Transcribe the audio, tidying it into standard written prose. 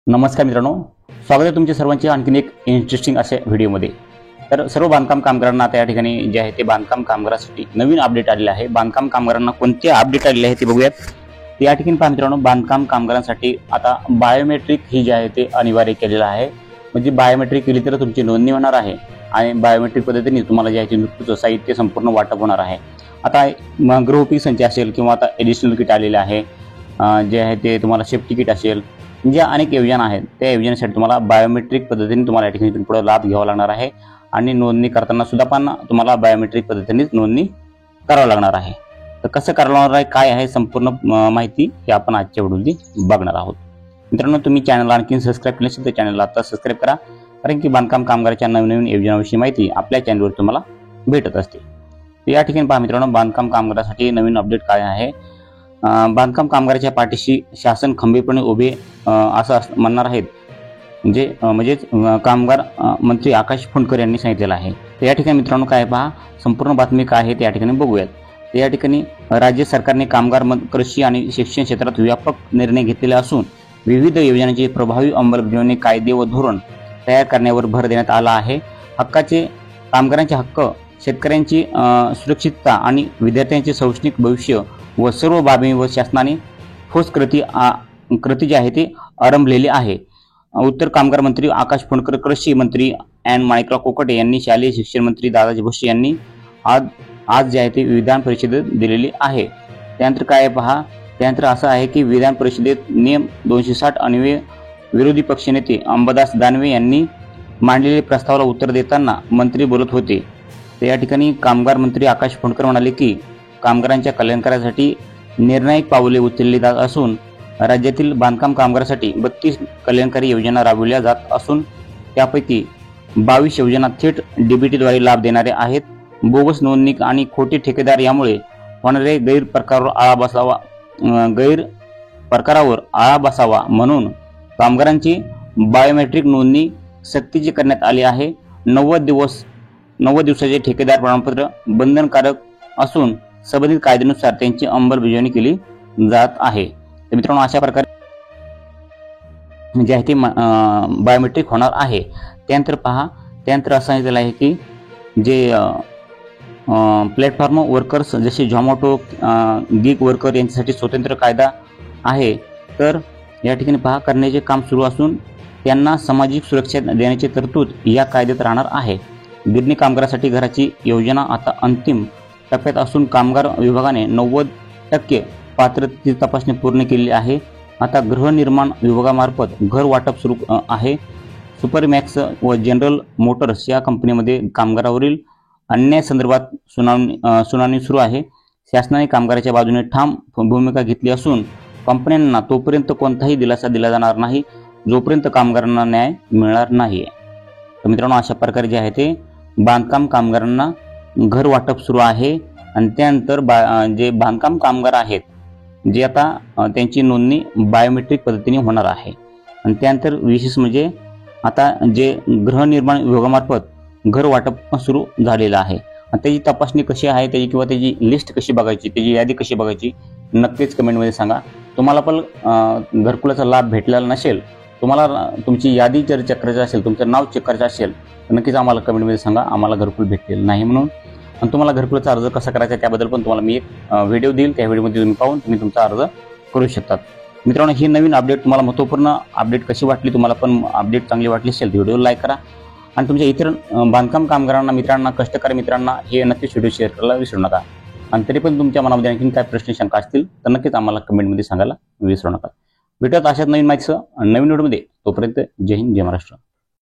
नमस्कार मित्रांनो, स्वागत आहे तुमच्या सर्वांचे आणखीन एक इंटरेस्टिंग अशा व्हिडिओमध्ये। तर सर्व बांधकाम कामगारांना आता या ठिकाणी जे आहे ते बांधकाम कामगारांसाठी नवीन अपडेट आलेले आहे। बांधकाम कामगारांना कोणते अपडेट आलेले आहे ते बघूयात। या ठिकाणी पहा मित्रांनो, बांधकाम कामगारांसाठी आता बायोमेट्रिक ही जे आहे ते अनिवार्य केलेलं आहे। म्हणजे बायोमेट्रिक केली तर तुमची नोंदणी होणार आहे आणि बायोमेट्रिक पद्धतीने तुम्हाला जे आहे ते नुकतंच साहित्य संपूर्ण वाटप होणार आहे। आता गृहोपयोगी संच असेल किंवा आता एडिशनल किट आलेले आहे, जे आहे ते तुम्हाला सेफ्टी किट असेल, ज्या अनेक योजना आहेत त्या योजनेसाठी तुम्हाला बायोमेट्रिक पद्धतीने तुम्हाला या ठिकाणी इथून पुढे लाभ घ्यावा लागणार आहे आणि नोंदणी करताना सुद्धा पण तुम्हाला बायोमेट्रिक पद्धतीनेच नोंदणी करावी लागणार आहे। तर कसं करावं लागणार आहे, काय आहे संपूर्ण माहिती हे आपण आजच्या व्हिडिओमध्ये बघणार आहोत। मित्रांनो, तुम्ही चॅनलला आणखी सबस्क्राईब केले नसेल तर चॅनलला आता सबस्क्राईब करा, कारण की बांधकाम कामगाराच्या नवीन योजनांविषयी माहिती आपल्या चॅनलवर तुम्हाला भेटत असते। तर या ठिकाणी पहा मित्रांनो, बांधकाम कामगारासाठी नवीन अपडेट काय आहे। बांधकाम कामगाराच्या पाठीशी शासन खंबीरपणे उभे असं म्हणणार आहेत, म्हणजेच कामगार मंत्री आकाश फुंडकर यांनी सांगितलेलं आहे। तर या ठिकाणी मित्रांनो काय पहा, संपूर्ण बातमी काय आहे ते या ठिकाणी बघूयात। तर या ठिकाणी राज्य सरकारने कामगार कृषी आणि शिक्षण क्षेत्रात व्यापक निर्णय घेतलेले असून विविध योजनांची प्रभावी अंमलबजावणी कायदे व धोरण तयार करण्यावर भर देण्यात आला आहे। कामगारांचे हक्क, शेतकऱ्यांची सुरक्षितता आणि विद्यार्थ्यांचे शैक्षणिक भविष्य व सर्व बाबींवर शासनाने ठोस कृती जी आहे ती आरंभलेली आहे। उत्तर कामगार मंत्री आकाश फुंडकर, कृषी मंत्री माणिकराव कोकाटे यांनी, शालेय शिक्षण मंत्री दादाजी भुसे यांनी आज जे आहे ते विधान परिषदेत दिलेली आहे। त्यानंतर काय पहा, त्यानंतर असं आहे की विधान परिषदेत नियम 260 अन्वये विरोधी पक्षनेते अंबादास दानवे यांनी मांडलेल्या प्रस्तावाला उत्तर देताना मंत्री बोलत होते। तर या ठिकाणी कामगार मंत्री आकाश फुंडकर म्हणाले की कामगारांच्या कल्याणासाठी निर्णायक पावले उचलली जात असून राज्यातील बांधकाम कामगारांसाठी 32 कल्याणकारी योजना राबविल्या जात असून त्यापैकी 22 योजना थेट डीबीटीद्वारे लाभ देणारे आहेत। बोगस नोंदणी आणि खोटे ठेकेदार यामुळे होणारे गैरप्रकारावर आळा बसावा म्हणून कामगारांची बायोमेट्रिक नोंदणी सक्तीची करण्यात आली आहे। 90 दिवसाचे ठेकेदार प्रमाणपत्र बंधनकारक असून संबंधित कायद्यानुसार त्यांची अंमलबजावणी केली जात आहे। तर मित्रांनो, अशा प्रकारे जे आहे ते बायोमेट्रिक होणार आहे। त्यानंतर पहा, त्यानंतर असं सांगितलेलं आहे की जे प्लॅटफॉर्म वर्कर्स जसे झोमॅटो, गिग वर्कर यांच्यासाठी स्वतंत्र कायदा आहे। तर या ठिकाणी पहा, करण्याचे काम सुरू असून त्यांना सामाजिक सुरक्षा देण्याची तरतूद या कायद्यात राहणार आहे। गिरणी कामगारांसाठी घराची योजना आता अंतिम टप्प्यात असून कामगार विभागाने 90% पात्रतेची तपासणी पूर्ण केली आहे। आता गृहनिर्माण विभागामार्फत घर वाटप सुरू आहे। सुपरमॅक्स व जनरल मोटर्स या कंपनीमध्ये कामगारावरील अन्यायासंदर्भात सुनावणी सुरू आहे। शासनाने कामगाराच्या बाजूने ठाम भूमिका घेतली असून कंपन्यांना तोपर्यंत कोणताही दिलासा दिला जाणार नाही जोपर्यंत कामगारांना न्याय मिळणार नाही। तर मित्रांनो, अशा प्रकारे जे आहे ते बांधकाम कामगारांना घर वाटप सुरू आहे आणि त्यानंतर जे बांधकाम कामगार आहेत जे आता त्यांची नोंदणी बायोमेट्रिक पद्धतीने होणार आहे। आणि त्यानंतर विशेष म्हणजे आता जे गृहनिर्माण विभागामार्फत घर वाटप सुरू झालेलं आहे। त्याची तपासणी कशी आहे त्याची किंवा त्याची लिस्ट कशी बघायची, त्याची यादी कशी बघायची, नक्कीच कमेंटमध्ये सांगा। तुम्हाला पण घरकुलाचा लाभ भेटलेला नसेल, तुम्हाला तुमची यादी जर चेक करायची असेल, तुमचं नाव चेक करायचं असेल तर नक्कीच आम्हाला कमेंटमध्ये सांगा, आम्हाला घरकुल भेटलेलं नाही म्हणून। आणि तुम्हाला घरकुलाचा अर्ज कसा करायचा त्याबद्दल पण तुम्हाला मी एक व्हिडिओ देईल, त्या व्हिडिओमध्ये तुम्ही पाहून तुम्ही तुमचा अर्ज करू शकतात। मित्रांनो, ही नवीन अपडेट तुम्हाला महत्त्वपूर्ण अपडेट कशी वाटली, तुम्हाला पण अपडेट चांगली वाटली असेल तर व्हिडिओ लाईक करा आणि तुमच्या इतर बांधकाम कामगारांना, मित्रांना, कष्टकरी मित्रांना हे नक्कीच व्हिडिओ शेअर करायला विसरू नका। आणि तरी पण तुमच्या मनामध्ये आणखी काय प्रश्न शंका असतील तर नक्कीच आम्हाला कमेंटमध्ये सांगायला विसरू नका। भेटत अशाच नवीन माहितीसह नवीन व्हिडिओमध्ये, तोपर्यंत जय हिंद, जय महाराष्ट्र।